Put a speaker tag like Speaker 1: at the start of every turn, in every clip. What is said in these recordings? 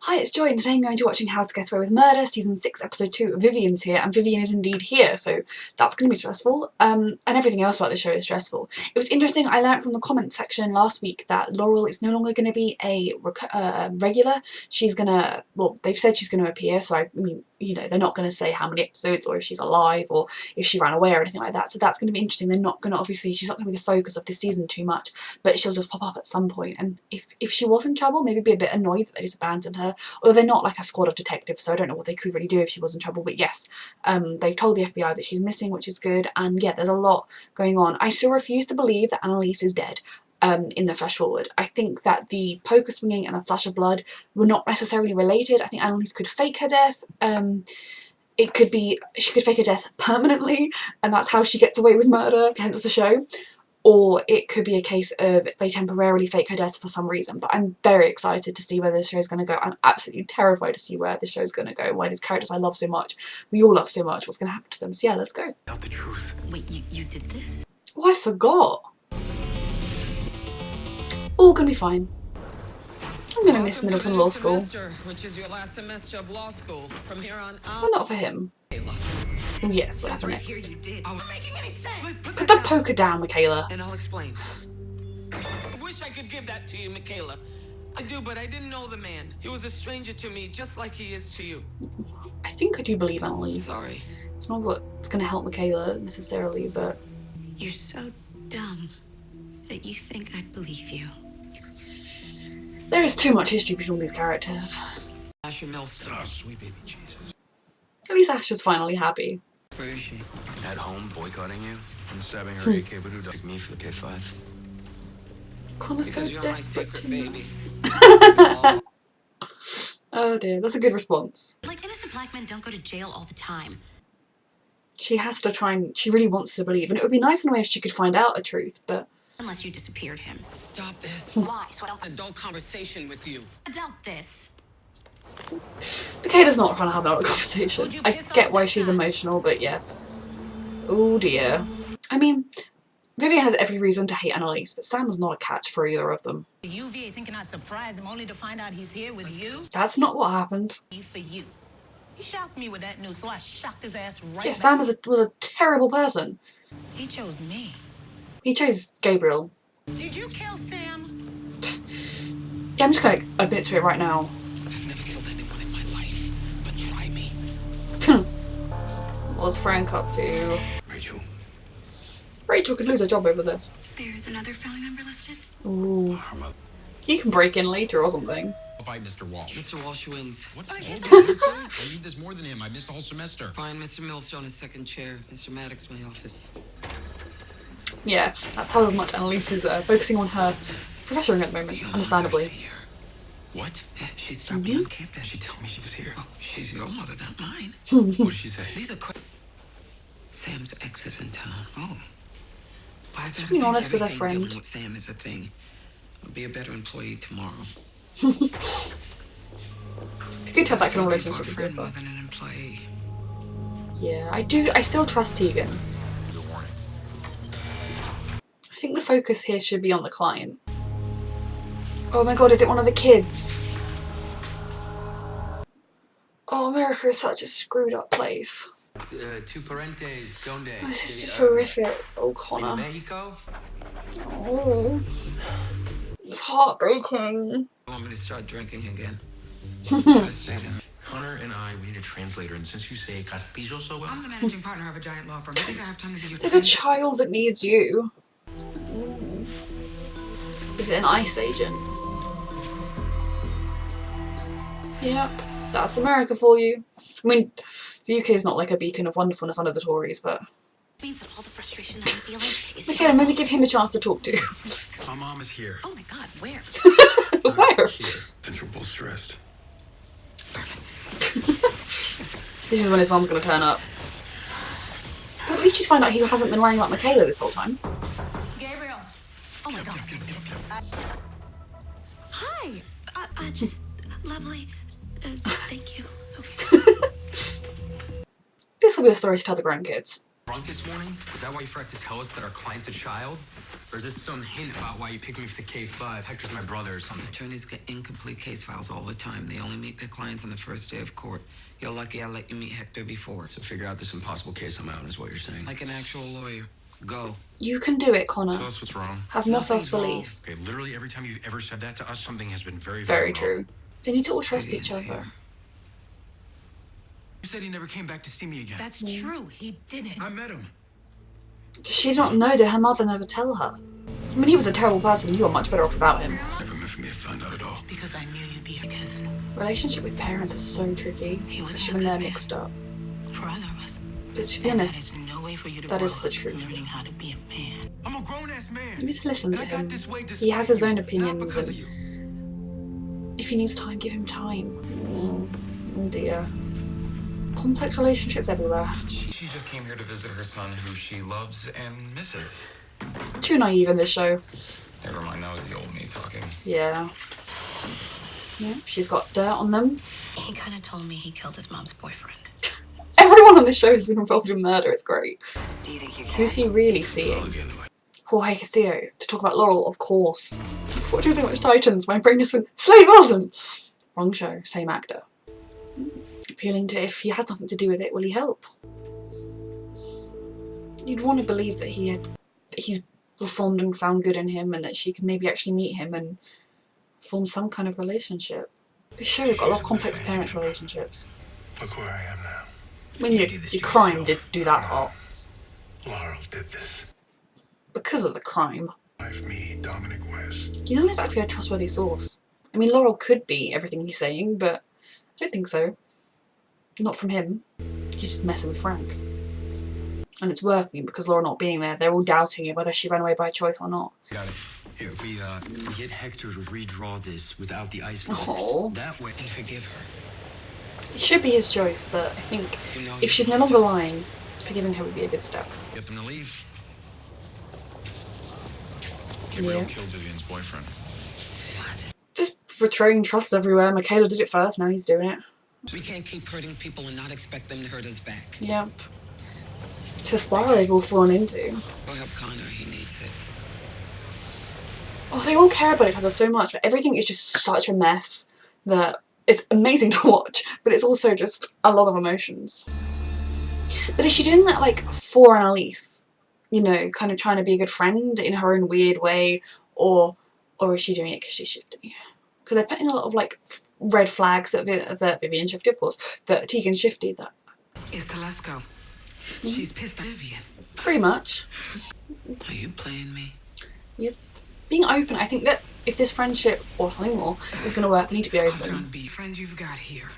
Speaker 1: Hi, it's Joy, and today I'm going to be watching How to Get Away with Murder, Season 6, Episode 2. Vivian's here, and Vivian is indeed here, so that's going to be stressful. And everything else about the show is stressful. It was interesting, I learned from the comment section last week that Laurel is no longer going to be a regular. She's going to, well, they've said she's going to appear, so I mean, you know, they're not going to say how many episodes, or if she's alive, or if she ran away, or anything like that. So that's going to be interesting. They're not going to, obviously, she's not going to be the focus of this season too much, but she'll just pop up at some point. And if she was in trouble, maybe be a bit annoyed that they just abandoned her. Although they're not like a squad of detectives, so I don't know what they could really do if she was in trouble. But yes, they've told the FBI that she's missing, which is good. And yeah, there's a lot going on. I still refuse to believe that Annalise is dead. In the flash forward, I think that the poker swinging and the flash of blood were not necessarily related. I think Annalise could fake her death. It could be she could fake her death permanently, and that's how she gets away with murder, hence the show. Or it could be a case of they temporarily fake her death for some reason. But I'm very excited to see where this show is going to go. I'm absolutely terrified to see where this show is going to go, why these characters I love so much, we all love so much, what's going to happen to them. So yeah, let's go.
Speaker 2: Tell the truth.
Speaker 3: Wait, you did this?
Speaker 1: Oh, I forgot. All gonna be fine. I'm gonna miss Middleton Law School.
Speaker 3: Which is your last semester of law school. From here on out.
Speaker 1: Well, not for him. Oh, yes, what happened next?
Speaker 3: You did. Oh, making any sense.
Speaker 1: Put the poker down, Michaela.
Speaker 3: And I'll explain. I wish I could give that to you, Michaela. I do, but I didn't know the man. He was a stranger to me, just like he is to you.
Speaker 1: I think I do believe Annalise.
Speaker 3: Sorry.
Speaker 1: It's not what's gonna help Michaela necessarily, but
Speaker 4: You're so dumb that you think I'd believe you.
Speaker 1: there is too much history between all these characters.
Speaker 3: Asher Millstone.
Speaker 2: Oh, sweet baby Jesus.
Speaker 1: At least Ash is finally happy.
Speaker 3: Where is she?
Speaker 2: At home, boycotting you, and stabbing her AK voodoo dog. Me for the K5.
Speaker 1: Connor's so
Speaker 3: Because you're my
Speaker 1: desperate
Speaker 3: secret
Speaker 1: to know.
Speaker 3: baby.
Speaker 1: Oh dear, that's a good response.
Speaker 4: Like, innocent black men don't go to jail all the time.
Speaker 1: She has to try and, she really wants to believe, and it would be nice in a way if she could find out a truth, but
Speaker 4: Unless you disappeared him.
Speaker 3: Stop this.
Speaker 4: Why? So I don't
Speaker 3: Adult conversation with you.
Speaker 4: doubt this.
Speaker 1: Michaela's not trying to have that conversation. I get why she's emotional, but yes. Oh dear. I mean, Vivian has every reason to hate Annalise, but Sam was not a catch for either of them.
Speaker 5: UVA thinking I'd surprise him only to find out he's here with you?
Speaker 1: That's not what happened.
Speaker 5: For you. He shocked me with that news, so I shocked his ass right
Speaker 1: Yeah,
Speaker 5: back.
Speaker 1: Sam was a terrible person.
Speaker 5: He chose me.
Speaker 1: He chose Gabriel.
Speaker 5: Did you kill Sam?
Speaker 1: Yeah, I'm just gonna admit to it right now.
Speaker 3: I've never killed anyone in my life, but try me.
Speaker 1: What's Frank up to?
Speaker 2: Rachel.
Speaker 1: Rachel could lose her job over this.
Speaker 4: There's another family member listed.
Speaker 1: Ooh.
Speaker 2: Her mother.
Speaker 1: You can break in later or something.
Speaker 6: Fight Mr. Walsh.
Speaker 3: Mr. Walsh wins.
Speaker 6: What the hell? I need this more than him. I missed the whole semester.
Speaker 3: Fine, Mr. Millstone is second chair. Mr. Maddox, my office.
Speaker 1: Yeah, that's how much Annalise is focusing on her professoring at the moment, understandably.
Speaker 6: What?
Speaker 3: Yeah, she stopped me on campus.
Speaker 6: She told me she was here.
Speaker 3: Oh, she's your mother, not mine.
Speaker 6: What did she say?
Speaker 3: These are Sam's ex is in town. Oh. Why is
Speaker 1: Just
Speaker 3: that
Speaker 1: being
Speaker 3: a thing?
Speaker 1: honest with her
Speaker 3: Everything
Speaker 1: friend.
Speaker 3: dealing with Sam is a thing. I'll be a better employee tomorrow.
Speaker 1: It's good to have that kind of relationship with your
Speaker 3: Friend more than
Speaker 1: boss.
Speaker 3: an employee.
Speaker 1: Yeah, I still trust Tegan.
Speaker 6: Your warning.
Speaker 1: I think the focus here should be on the client. Oh my god, is it one of the kids? Oh, America is such a screwed up place.
Speaker 3: Tu parentes, donde?
Speaker 1: This is just horrific. Oh, Connor.
Speaker 3: Mexico?
Speaker 1: Oh. It's heartbreaking.
Speaker 3: You want me to start drinking again?
Speaker 6: Connor and I, we need a translator, and since you say Castillo so well,
Speaker 3: I'm the managing partner of a giant law firm. I think I have time to be your
Speaker 1: There's a child that needs you. Is it an ICE agent? Yep, that's America for you. I mean, the UK is not like a beacon of wonderfulness under the Tories, but
Speaker 4: Means that all the frustration that I'm feeling is
Speaker 1: Michaela, maybe give him a chance to talk to.
Speaker 6: my mom is here.
Speaker 4: Oh my god, where?
Speaker 1: Where?
Speaker 6: Here, since we're both stressed.
Speaker 4: Perfect.
Speaker 1: This is when his mum's gonna turn up. But at least you find out he hasn't been lying about Michaela this whole time.
Speaker 5: Gabriel.
Speaker 4: Oh my god.
Speaker 6: Get up.
Speaker 4: Hi. Just lovely. Thank you. Okay.
Speaker 1: This will be a story to tell the grandkids.
Speaker 2: drunk this morning? Is that why you forgot to tell us that our client's a child? Or is this some hint about why you picked me for the K5? Hector's my brother or something.
Speaker 3: Attorneys get incomplete case files all the time. They only meet their clients on the first day of court. You're lucky I let you meet Hector before.
Speaker 2: So figure out this impossible case on my own is what you're saying.
Speaker 3: Like an actual lawyer. Go.
Speaker 1: You can do it, Connor.
Speaker 6: Tell us what's wrong.
Speaker 1: Have more
Speaker 3: Nothing's
Speaker 1: self-belief.
Speaker 6: Okay, literally every time you've ever said that to us, something has been very,
Speaker 1: Very
Speaker 6: wrong.
Speaker 1: true. They need to all trust each
Speaker 3: Vivian's
Speaker 1: other.
Speaker 3: here.
Speaker 6: You said he never came back to see me again.
Speaker 5: That's true. He didn't.
Speaker 6: I met him.
Speaker 1: Does she not know? Did her mother never tell her? I mean, he was a terrible person. You are much better off without him.
Speaker 6: Never meant for me to find out at all.
Speaker 5: Because I knew you'd be here. Because
Speaker 1: Relationship with parents is so tricky,
Speaker 5: was
Speaker 1: especially
Speaker 5: a
Speaker 1: when they're
Speaker 5: good man.
Speaker 1: mixed up.
Speaker 5: for either of us.
Speaker 1: But to be
Speaker 5: And
Speaker 1: honest,
Speaker 5: there's no way for you to
Speaker 1: that
Speaker 5: grow
Speaker 1: is the
Speaker 5: up
Speaker 1: truth.
Speaker 5: learning how to be a man.
Speaker 6: I'm a grown-ass man.
Speaker 1: you need to listen to
Speaker 6: And I got
Speaker 1: him.
Speaker 6: this way
Speaker 1: He
Speaker 6: despite
Speaker 1: has his
Speaker 6: you,
Speaker 1: own
Speaker 6: not
Speaker 1: opinions,
Speaker 6: because of
Speaker 1: and
Speaker 6: you.
Speaker 1: if he needs time, give him time. Oh dear. Complex relationships everywhere.
Speaker 7: She just came here to visit her son, who she loves and misses.
Speaker 1: Too naive in this show.
Speaker 7: Never mind, that was the old me talking.
Speaker 1: Yeah. Yeah, she's got dirt on them.
Speaker 5: He kind of told me he killed his mom's boyfriend.
Speaker 1: Everyone on this show has been involved in murder, it's great.
Speaker 5: Do you think you can?
Speaker 1: Who's he really seeing? Jorge Castillo. To talk about Laurel, of course. Watching so much Titans, my brain just went, Slade Wilson! Wrong show, same actor. Appealing to if he has nothing to do with it, will he help? You'd want to believe that he's reformed and found good in him, and that she can maybe actually meet him and form some kind of relationship. This show has got a lot of complex parent relationships.
Speaker 8: Look where I am now.
Speaker 1: I mean, your crime did do that part.
Speaker 8: Laurel did this.
Speaker 1: Because of the crime.
Speaker 8: Wife, me, Dominic West.
Speaker 1: You're not exactly a trustworthy source. I mean, Laurel could be everything he's saying, but I don't think so. Not from him. He's just messing with Frank. And it's working because Laura not being there. They're all doubting it, whether she ran away by choice or not.
Speaker 2: Got it. Here, we get Hector to redraw this without the ice
Speaker 1: Oh.
Speaker 2: That way.
Speaker 3: And forgive her.
Speaker 1: It should be his choice, but I think
Speaker 3: You know
Speaker 1: if she's no longer lying, forgiving her would be a good step.
Speaker 6: Get them to leave.
Speaker 1: Gabriel
Speaker 6: killed Vivian's boyfriend.
Speaker 1: Just betraying trust everywhere. Michaela did it first, now he's doing it.
Speaker 3: We can't keep hurting people and not expect them to hurt us back.
Speaker 1: Yep. It's a spiral they've all fallen into.
Speaker 3: Go help Connor, he needs it.
Speaker 1: Oh, they all care about each other so much, but everything is just such a mess that it's amazing to watch, but it's also just a lot of emotions. But is she doing that, like, for Annalise? You know, kind of trying to be a good friend in her own weird way, or is she doing it because she's shifty? Because they're putting a lot of, like, red flags that Vivian shifty, of course, that Tegan's shifty, that
Speaker 3: It's Telesco. She's pissed at Vivian.
Speaker 1: pretty much.
Speaker 3: Are you playing me?
Speaker 1: Yep. Being open, I think that if this friendship, or something more, is going to work, they need to be
Speaker 3: I'm trying to
Speaker 1: open.
Speaker 3: be friend you've got here.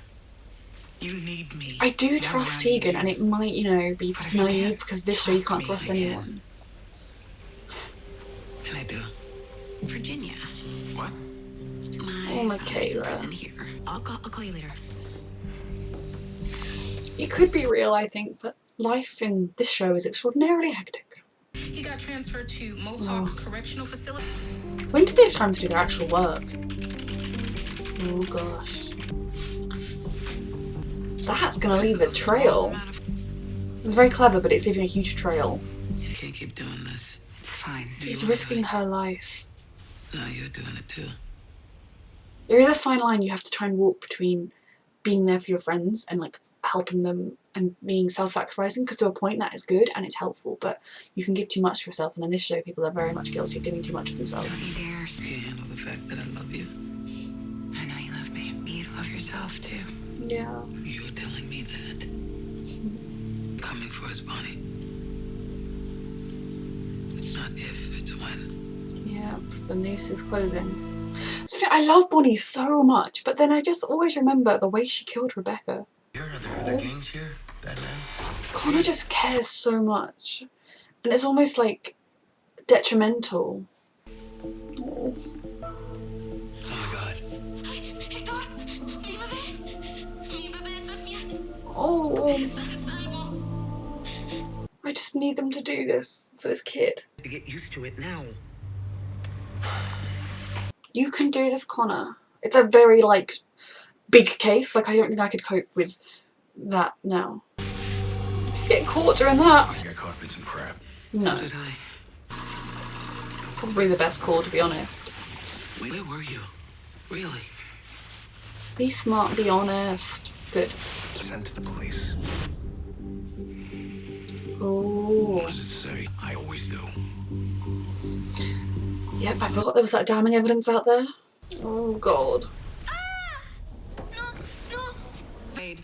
Speaker 3: You need me.
Speaker 1: I do
Speaker 3: Why
Speaker 1: trust
Speaker 3: would I need
Speaker 1: Tegan,
Speaker 3: you?
Speaker 1: and it might, you know, be
Speaker 3: But if you
Speaker 1: naive
Speaker 3: can't
Speaker 1: because this show you can't
Speaker 3: trust
Speaker 1: trust
Speaker 3: me again.
Speaker 1: anyone.
Speaker 3: And I do.
Speaker 4: Virginia,
Speaker 6: What?
Speaker 4: my
Speaker 1: Oh,
Speaker 4: father's in
Speaker 1: Michaela.
Speaker 4: prison here. I'll call you later.
Speaker 1: It could be real, I think, but life in this show is extraordinarily hectic.
Speaker 9: He got transferred to Mohawk Correctional Facility.
Speaker 1: When did they have time to do their actual work? Oh gosh. That's gonna leave a trail. It's very clever, but it's leaving a huge trail.
Speaker 3: You can't keep doing this. It's fine.
Speaker 1: It's risking her life.
Speaker 3: No, you're doing it too.
Speaker 1: There is a fine line you have to try and walk between being there for your friends and like helping them and being self-sacrificing, because to a point that is good and it's helpful, but you can give too much of yourself, and in this show people are very much guilty of giving too much of themselves.
Speaker 4: Don't you dare.
Speaker 3: You can't handle the fact that I love you.
Speaker 4: I know you love me. You love yourself too.
Speaker 1: Yeah.
Speaker 3: You're telling me that. Coming for us, Bonnie. It's not if, it's when.
Speaker 1: Yeah, the noose is closing. So I love Bonnie so much, but then I just always remember the way she killed Rebecca.
Speaker 6: Are there gangs here? Bad man?
Speaker 1: Connor just cares so much, and it's almost like detrimental. Oh.
Speaker 2: Oh my god.
Speaker 4: Hector, mi bebé. Mi bebé, estás bien.
Speaker 1: Oh,
Speaker 4: Estás a salvo.
Speaker 1: I just need them to do this for this kid.
Speaker 3: To get used to it now.
Speaker 1: You can do this, Connor. It's a very, like, big case. Like, I don't think I could cope with that now. Get caught doing that.
Speaker 6: I got caught
Speaker 1: No.
Speaker 3: So did I.
Speaker 1: Probably the best call, to be honest.
Speaker 3: Where were you? Really?
Speaker 1: Be smart, be honest. Good.
Speaker 6: Sent to the police.
Speaker 1: Oh.
Speaker 6: What does it say? I always do.
Speaker 1: Yep, I forgot there was that damning evidence out there. Oh god.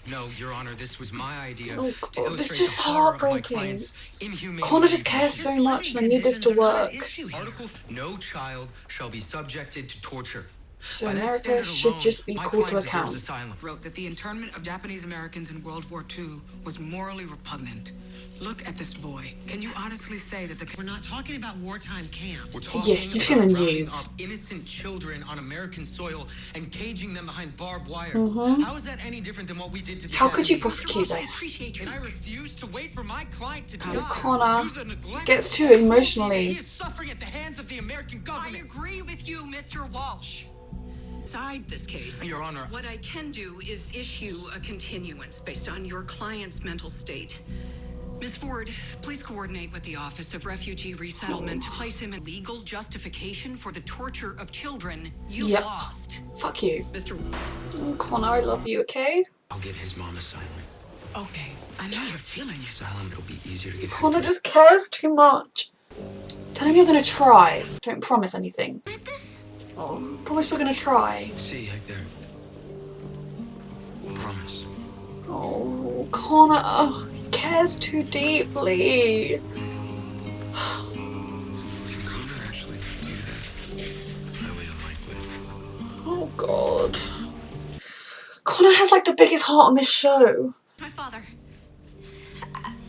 Speaker 2: No, Your Honor, this was my idea.
Speaker 1: Oh
Speaker 2: to
Speaker 1: god, this is
Speaker 2: illustrate
Speaker 1: just
Speaker 2: the horror of my
Speaker 1: heartbreaking.
Speaker 2: client's inhumane
Speaker 1: Connor just
Speaker 2: behavior.
Speaker 1: cares so much and I need this to work.
Speaker 2: Article: No child shall be subjected to torture.
Speaker 1: So
Speaker 2: By that
Speaker 1: America
Speaker 2: standard
Speaker 1: should
Speaker 2: alone,
Speaker 1: just be
Speaker 2: my
Speaker 1: called to
Speaker 2: client deserves
Speaker 1: account.
Speaker 2: asylum.
Speaker 10: Wrote that the internment of Japanese Americans in World War II was morally repugnant. Look at this boy. Can you honestly say that the...
Speaker 5: We're not talking about wartime camps.
Speaker 2: We're talking
Speaker 1: Yeah, you've seen the
Speaker 2: about rounding
Speaker 1: news.
Speaker 2: up innocent children on American soil and caging them behind barbed wire.
Speaker 1: Mhm.
Speaker 2: How is that any different than what we did to the
Speaker 1: How could you
Speaker 2: Japanese?
Speaker 1: prosecute this?
Speaker 2: And I refuse to wait for my client to die.
Speaker 1: Connor
Speaker 2: due to the neglect
Speaker 1: gets too
Speaker 2: and cruelty
Speaker 1: emotionally.
Speaker 2: He is suffering at the hands of the American government.
Speaker 9: I agree with you, Mr. Walsh. Decide this case.
Speaker 2: Your Honor.
Speaker 9: What I can do is issue a continuance based on your client's mental state. Ms. Ford, please coordinate with the Office of Refugee Resettlement to place him in legal justification for the torture of children you've
Speaker 1: Yep.
Speaker 9: lost.
Speaker 1: Fuck you.
Speaker 9: Mr.
Speaker 1: Oh, Connor, I love you, okay?
Speaker 2: I'll get his mom asylum.
Speaker 10: Okay, I know you're feeling it.
Speaker 2: Asylum, it'll be easier to get.
Speaker 1: Connor just cares too much. Tell him you're gonna try. Don't promise anything. Oh, promise we're gonna try.
Speaker 2: See, Hector. Promise.
Speaker 1: Oh, Connor. He cares too deeply.
Speaker 6: Can Connor actually do that? Highly unlikely.
Speaker 1: Oh god. Connor has like the biggest heart on this show.
Speaker 4: My father.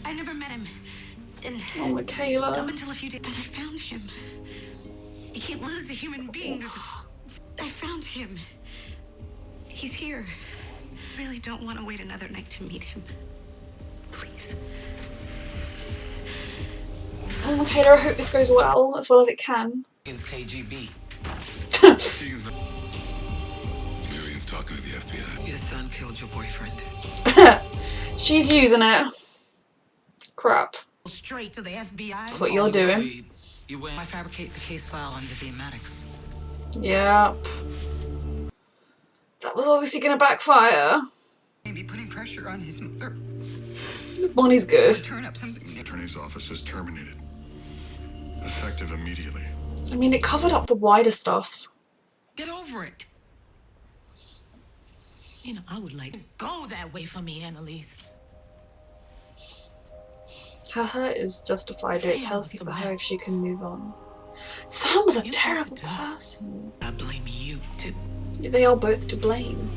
Speaker 4: I never met him. And
Speaker 1: Oh,
Speaker 4: up
Speaker 1: Michaela.
Speaker 4: until a few days that I found him. You can't lose a human being. I found him. He's here. I really don't want to wait another night to meet him. Please.
Speaker 1: Oh, Michaela, I hope this goes well as it can.
Speaker 3: It's KGB.
Speaker 8: Vivian's talking to the FBI.
Speaker 10: Your son killed your boyfriend.
Speaker 1: She's using it. Crap.
Speaker 5: Straight to the FBI.
Speaker 1: That's what you're doing.
Speaker 3: You win.
Speaker 10: I fabricate the case file on Vivian Maddox.
Speaker 1: Yep. That was obviously gonna backfire.
Speaker 10: Maybe putting pressure on his mother
Speaker 1: Bonnie's good.
Speaker 10: turn up something.
Speaker 8: The attorney's office is terminated. Effective immediately.
Speaker 1: I mean, it covered up the wider stuff.
Speaker 5: Get over it. You know, I would like to go that way for me, Annalise.
Speaker 1: Her hurt is justified. It's
Speaker 5: Sam
Speaker 1: healthy
Speaker 5: was
Speaker 1: for
Speaker 5: the
Speaker 1: her
Speaker 5: man.
Speaker 1: if she can move on. Sam was a
Speaker 5: You
Speaker 1: terrible
Speaker 5: have to.
Speaker 1: person.
Speaker 5: I blame you too.
Speaker 1: They are both to blame.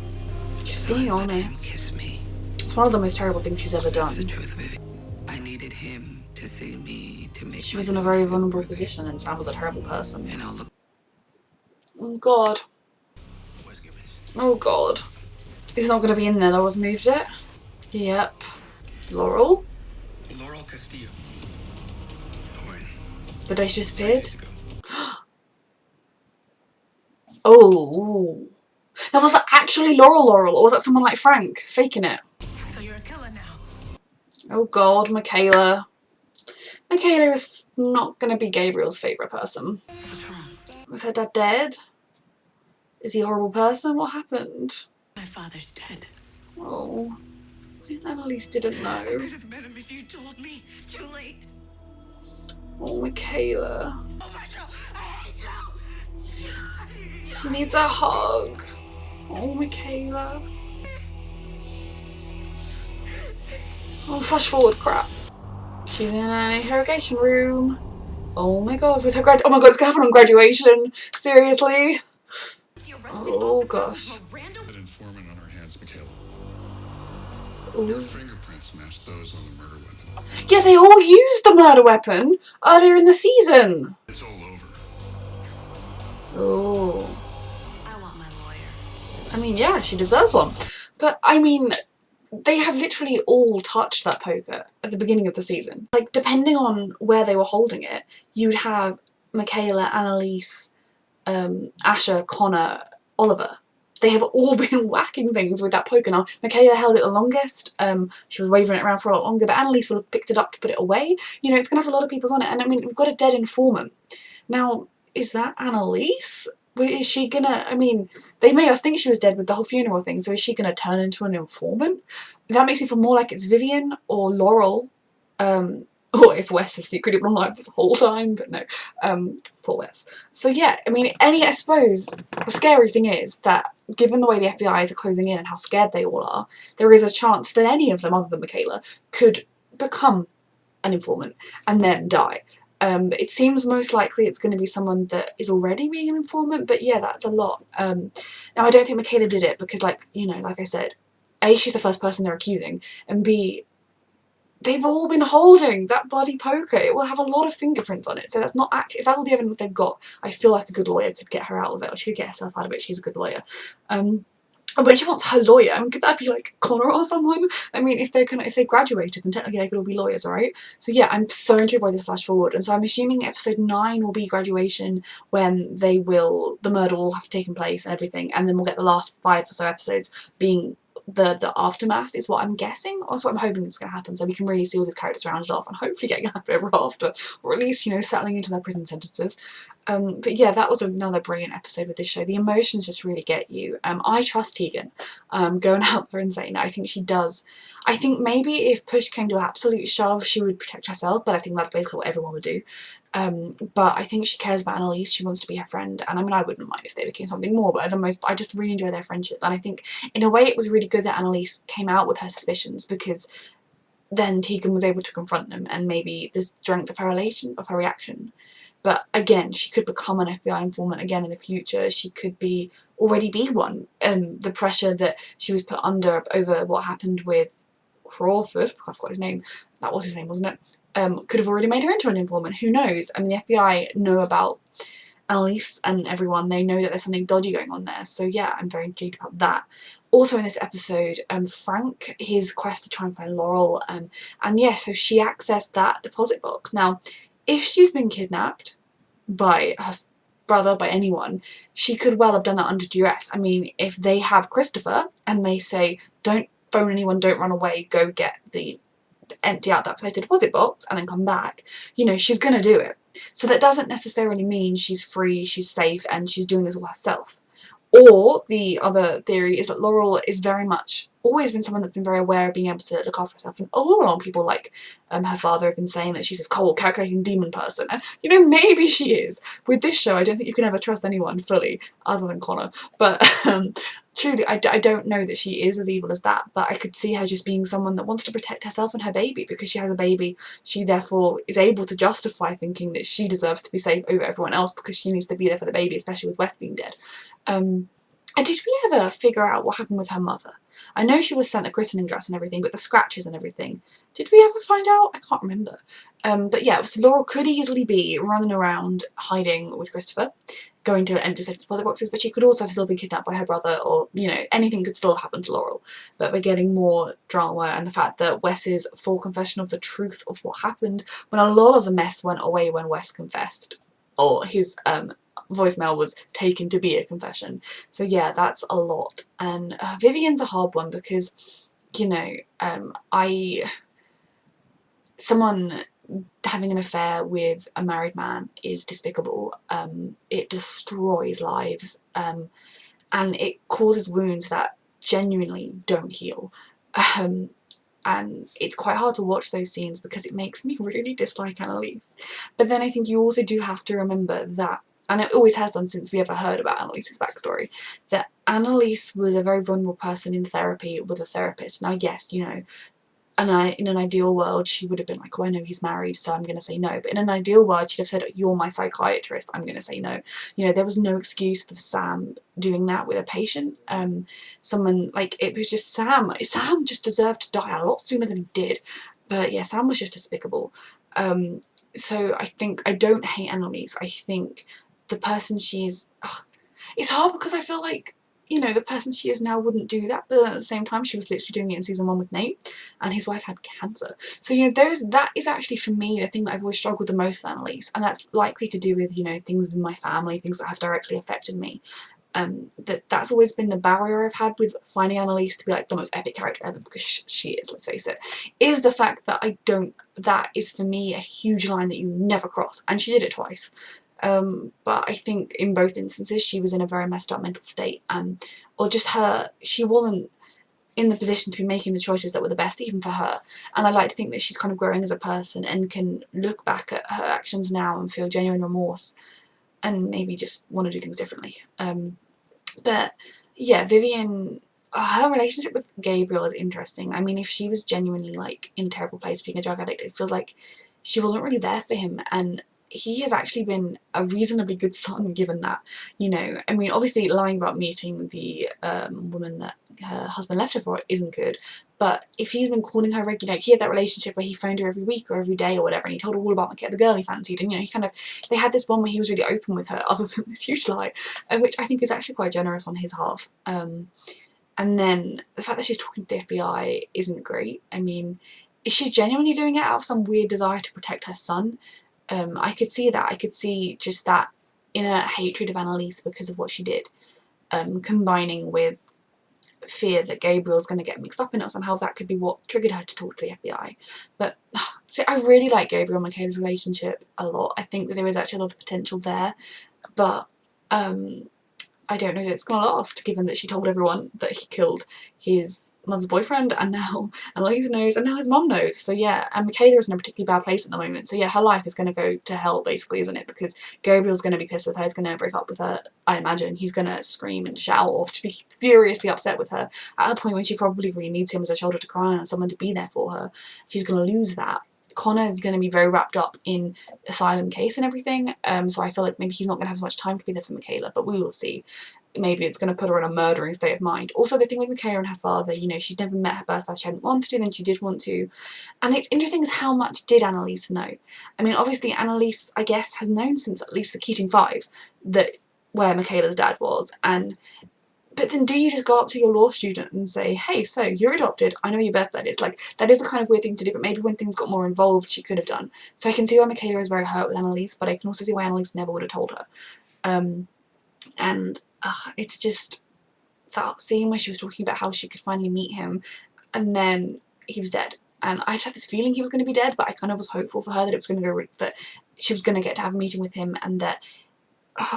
Speaker 1: She's being
Speaker 10: Let him
Speaker 1: honest.
Speaker 10: kiss me.
Speaker 1: It's one of the most terrible things she's ever
Speaker 10: That's the
Speaker 1: done.
Speaker 10: truth, Vivian. I needed him to see me to make.
Speaker 1: She was in a very vulnerable position and Sam was a terrible person.
Speaker 10: And I'll look.
Speaker 1: Oh god. Oh god. It's not gonna be in there, I was moved it. Yep. Laurel?
Speaker 2: Laurel Castillo.
Speaker 6: When?
Speaker 1: The day she disappeared?
Speaker 2: Days ago.
Speaker 1: Oh. Now was that actually Laurel or was that someone like Frank faking it?
Speaker 5: So you're a killer now.
Speaker 1: Oh god, Michaela. Michaela is not gonna be Gabriel's favourite person.
Speaker 10: What's wrong?
Speaker 1: Was her dad dead? Is he a horrible person? What happened?
Speaker 10: My father's dead.
Speaker 1: Oh. Annalise didn't know.
Speaker 10: I could have met him if you told me. Too late.
Speaker 1: Oh, Michaela.
Speaker 10: Oh my God! I hate you.
Speaker 1: She needs a hug. Oh, Michaela. Oh, flash forward, crap. She's in an interrogation room. Oh my god, with her oh my god, it's gonna happen on graduation. Seriously? Oh gosh.
Speaker 8: An informant on our hands, Michaela.
Speaker 1: Ooh.
Speaker 8: Your fingerprints match those on the murder weapon.
Speaker 1: Yeah, they all used the murder weapon earlier in the season.
Speaker 8: It's all over.
Speaker 1: Oh.
Speaker 5: I want my lawyer.
Speaker 1: I mean, yeah, she deserves one. But, I mean, they have literally all touched that poker at the beginning of the season. Like, depending on where they were holding it, you'd have Michaela, Annalise, Asher, Connor, Oliver. they have all been whacking things with that poker. Now, Michaela held it the longest. She was waving it around for a lot longer, but Annalise will have picked it up to put it away. You know, it's going to have a lot of people's on it. And I mean, we've got a dead informant. Now, is that Annalise? Is she gonna, I mean, they made us think she was dead with the whole funeral thing, so is she gonna turn into an informant? That makes me feel more like it's Vivian or Laurel, or if Wes has secretly been alive this whole time, but no, poor Wes. So yeah, I mean, I suppose the scary thing is that given the way the FBI are closing in and how scared they all are, there is a chance that any of them, other than Michaela, could become an informant and then die. It seems most likely it's going to be someone that is already being an informant, but yeah, that's a lot. Now, I don't think Michaela did it because, like, you know, like I said, A, she's the first person they're accusing, and B, they've all been holding that bloody poker. It will have a lot of fingerprints on it, so that's not actually, if that's all the evidence they've got, I feel like a good lawyer could get her out of it, or she could get herself out of it. She's a good lawyer. But she wants her lawyer. I mean, could that be like Connor or someone? I mean, if they graduated, then technically they could all be lawyers, right? So yeah, I'm so intrigued by this flash forward, and so I'm assuming episode 9 will be graduation, when the murder will have taken place and everything, and then we'll get the last 5 or so episodes being the aftermath, is what I'm guessing, or what I'm hoping is going to happen, so we can really see all these characters rounded off and hopefully getting happy ever after, or at least, you know, settling into their prison sentences. But yeah, that was another brilliant episode with this show. The emotions just really get you. I trust Tegan going out there and saying that. I think she does. I think maybe if push came to an absolute shove, she would protect herself, but I think that's basically what everyone would do. But I think she cares about Annalise. She wants to be her friend, and I mean, I wouldn't mind if they became something more, but at the most, I just really enjoy their friendship, and I think in a way it was really good that Annalise came out with her suspicions, because then Tegan was able to confront them, and maybe the strength of her reaction. But again, she could become an FBI informant again in the future. She could already be one. The pressure that she was put under over what happened with Crawford, I forgot his name, that was his name, wasn't it? Could have already made her into an informant. Who knows? I mean, the FBI know about Annalise and everyone. They know that there's something dodgy going on there. So yeah, I'm very intrigued about that. Also in this episode, Frank, his quest to try and find Laurel, and yeah, so she accessed that deposit box. Now, if she's been kidnapped by her brother, by anyone, she could well have done that under duress. I mean, if they have Christopher and they say, don't phone anyone, don't run away, go empty out that plated deposit box and then come back, you know, she's gonna do it. So that doesn't necessarily mean she's free, she's safe, and she's doing this all herself. Or the other theory is that Laurel is very much always been someone that's been very aware of being able to look after herself, and a lot of people like her father have been saying that she's this cold, calculating demon person, and you know, maybe she is. With this show, I don't think you can ever trust anyone fully, other than Connor, but truly, I don't know that she is as evil as that, but I could see her just being someone that wants to protect herself and her baby. Because she has a baby, she therefore is able to justify thinking that she deserves to be safe over everyone else, because she needs to be there for the baby, especially with Wes being dead. And did we ever figure out what happened with her mother? I know she was sent a christening dress and everything, but the scratches and everything, did we ever find out? I can't remember. But yeah, so Laurel could easily be running around hiding with Christopher, going to empty safe deposit boxes, but she could also still be kidnapped by her brother, or, you know, anything could still happen to Laurel. But we're getting more drama, and the fact that Wes's full confession of the truth of what happened, when a lot of the mess went away when Wes confessed, or his voicemail was taken to be a confession. So yeah, that's a lot. And Vivian's a hard one, because, you know, someone having an affair with a married man is despicable. It destroys lives, and it causes wounds that genuinely don't heal. And it's quite hard to watch those scenes because it makes me really dislike Annalise. But then I think you also do have to remember that, and it always has done since we ever heard about Annalise's backstory, that Annalise was a very vulnerable person in therapy with a therapist. Now yes, you know, in an ideal world she would have been like, oh, I know he's married, so I'm going to say no. But in an ideal world she'd have said, you're my psychiatrist, I'm going to say no. You know, there was no excuse for Sam doing that with a patient. Someone, like, it was just Sam just deserved to die a lot sooner than he did. But yeah, Sam was just despicable. So I think I don't hate Annalise. I think the person she is, it's hard because I feel like, you know, the person she is now wouldn't do that, but at the same time she was literally doing it in season 1 with Nate, and his wife had cancer. So, you know, that is actually for me the thing that I've always struggled the most with Annalise, and that's likely to do with, you know, things in my family, things that have directly affected me. That's always been the barrier I've had with finding Annalise to be like the most epic character ever, because she is, let's face it, is the fact that that is for me a huge line that you never cross, and she did it twice. But I think in both instances she was in a very messed up mental state, or just she wasn't in the position to be making the choices that were the best even for her. And I like to think that she's kind of growing as a person and can look back at her actions now and feel genuine remorse and maybe just want to do things differently. But yeah, Vivian, her relationship with Gabriel is interesting. I mean, if she was genuinely like in a terrible place being a drug addict, it feels like she wasn't really there for him, and he has actually been a reasonably good son given that, you know. I mean, obviously lying about meeting the woman that her husband left her for isn't good, but if he's been calling her regularly, like he had that relationship where he phoned her every week or every day or whatever, and he told her all about Michaela, the girl he fancied, and you know, he kind of, they had this one where he was really open with her other than this huge lie, which I think is actually quite generous on his half. And then the fact that she's talking to the FBI isn't great. I mean, is she genuinely doing it out of some weird desire to protect her son? I could see that. I could see just that inner hatred of Annalise because of what she did, combining with fear that Gabriel's going to get mixed up in it, or somehow that could be what triggered her to talk to the FBI. But see, I really like Gabriel and Michaela's relationship a lot. I think that there is actually a lot of potential there, but I don't know that it's going to last, given that she told everyone that he killed his mother's boyfriend, and now Annalise knows, and now his mom knows. So yeah, and Michaela is in a particularly bad place at the moment. So yeah, her life is going to go to hell, basically, isn't it? Because Gabriel's going to be pissed with her, he's going to break up with her, I imagine. He's going to scream and shout, or to be furiously upset with her, at a point when she probably really needs him as a shoulder to cry on and someone to be there for her. She's going to lose that. Connor is going to be very wrapped up in asylum case and everything, so I feel like maybe he's not going to have as much time to be there for Michaela, but we will see. Maybe it's going to put her in a murdering state of mind. Also, the thing with Michaela and her father, you know, she'd never met her birth father, she hadn't wanted to, then she did want to. And it's interesting as how much did Annalise know? I mean, obviously Annalise, I guess, has known since at least the Keating 5 that where Michaela's dad was, but then do you just go up to your law student and say, hey, so you're adopted, I know your birth dad is. Like, that is a kind of weird thing to do, but maybe when things got more involved she could have done. So I can see why Michaela is very hurt with Annalise, but I can also see why Annalise never would have told her. And it's just that scene where she was talking about how she could finally meet him, and then he was dead. And I just had this feeling he was going to be dead, but I kind of was hopeful for her that it was going to go, that she was going to get to have a meeting with him, and that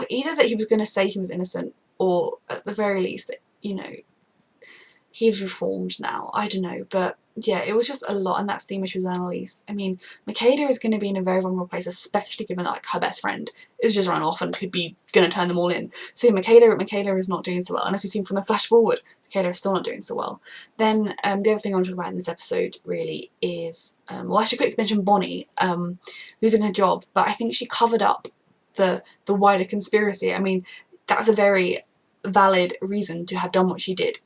Speaker 1: either that he was going to say he was innocent, or at the very least that, you know, he's reformed now. I don't know, but yeah, it was just a lot, and that's the issue with Annalise. I mean, Michaela is going to be in a very vulnerable place, especially given that like her best friend is just run off and could be going to turn them all in. So Michaela is not doing so well, and as we've seen from the flash forward, Michaela is still not doing so well. Then the other thing I want to talk about in this episode really is, well, I should quickly mention Bonnie losing her job, but I think she covered up the wider conspiracy. I mean, that's a very valid reason to have done what she did,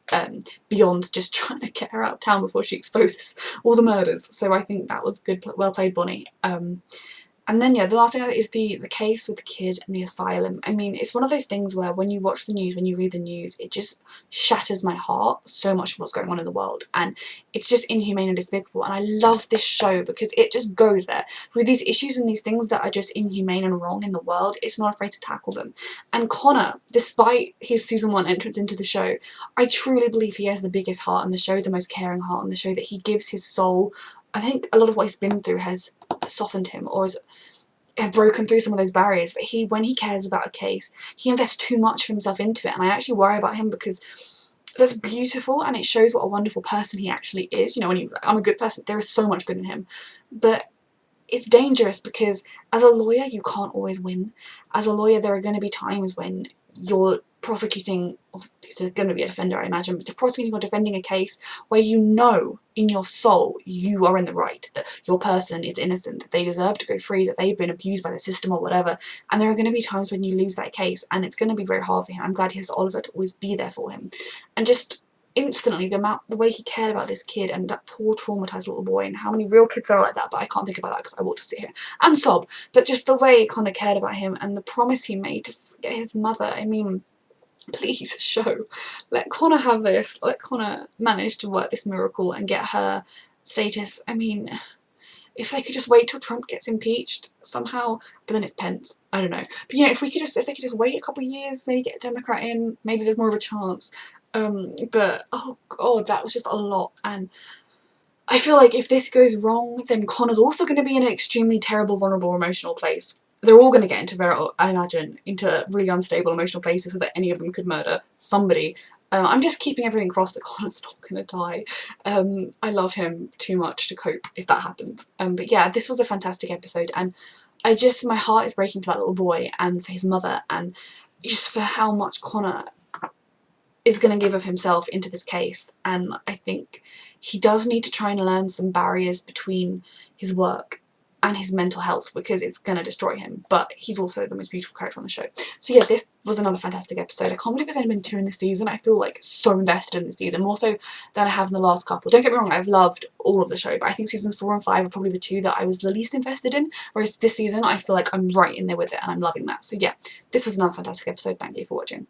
Speaker 1: beyond just trying to get her out of town before she exposes all the murders. So I think that was good, well played, Bonnie. And then yeah, the last thing is the case with the kid and the asylum. I mean, it's one of those things where when you watch the news, when you read the news, it just shatters my heart so much of what's going on in the world, and it's just inhumane and despicable. And I love this show because it just goes there with these issues and these things that are just inhumane and wrong in the world. It's not afraid to tackle them. And Connor, despite his season 1 entrance into the show, I truly believe he has the biggest heart on the show, the most caring heart on the show, that he gives his soul. I think a lot of what he's been through has softened him, or have broken through some of those barriers, but when he cares about a case, he invests too much of himself into it, and I actually worry about him because that's beautiful and it shows what a wonderful person he actually is. You know, when I'm a good person, there is so much good in him, but it's dangerous because as a lawyer you can't always win. As a lawyer there are going to be times when you're prosecuting, or he's going to be a defender I imagine, but prosecuting or defending a case where you know in your soul you are in the right, that your person is innocent, that they deserve to go free, that they've been abused by the system or whatever, and there are going to be times when you lose that case, and it's going to be very hard for him. I'm glad he has Oliver to always be there for him, and just instantly the way he cared about this kid and that poor traumatized little boy, and how many real kids are like that, but I can't think about that because I will just sit here and sob, but just the way he kind of cared about him and the promise he made to forget his mother. I mean, please show, let Connor have this, let Connor manage to work this miracle and get her status. I mean, if they could just wait till Trump gets impeached somehow, but then it's Pence, I don't know. But you know, if they could just wait a couple of years, maybe get a Democrat in, maybe there's more of a chance. But oh god, that was just a lot, and I feel like if this goes wrong, then Connor's also going to be in an extremely terrible, vulnerable, emotional place. They're all going to get into I imagine, into really unstable emotional places so that any of them could murder somebody. I'm just keeping everything crossed that Connor's not going to die. I love him too much to cope if that happens. But yeah, this was a fantastic episode, and my heart is breaking for that little boy and for his mother, and just for how much Connor is going to give of himself into this case. And I think he does need to try and learn some barriers between his work and his mental health, because it's going to destroy him, but he's also the most beautiful character on the show. So yeah, this was another fantastic episode. I can't believe there's only been 2 in this season. I feel like so invested in this season, more so than I have in the last couple. Don't get me wrong, I've loved all of the show, but I think seasons 4 and 5 are probably the 2 that I was the least invested in, whereas this season I feel like I'm right in there with it and I'm loving that. So yeah, this was another fantastic episode. Thank you for watching.